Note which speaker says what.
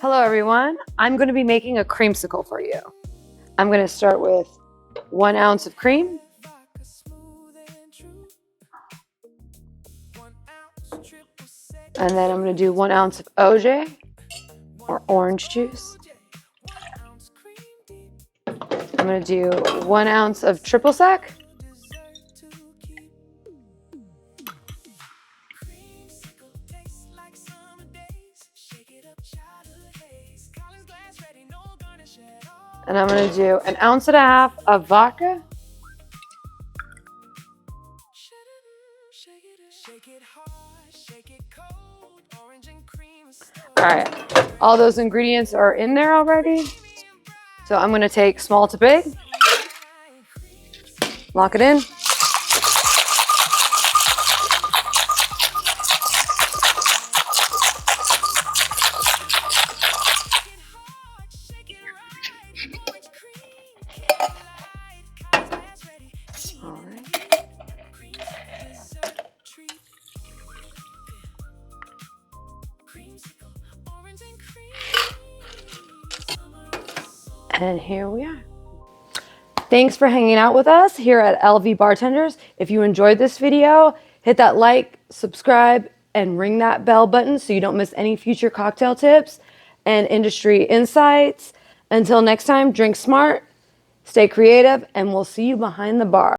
Speaker 1: Hello everyone, I'm going to be making a creamsicle for you. I'm going to start with 1 ounce of cream, and then I'm going to do 1 ounce of OJ or orange juice. I'm going to do 1 ounce of triple sec. And I'm going to do 1.5 ounces of vodka. All right, all those ingredients are in there already. So I'm going to take small to big, lock it in. All right. And here we are. Thanks for hanging out with us here at LV Bartenders. If you enjoyed this video, hit that like, subscribe, and ring that bell button so you don't miss any future cocktail tips and industry insights. Until next time, drink smart, stay creative, and we'll see you behind the bar.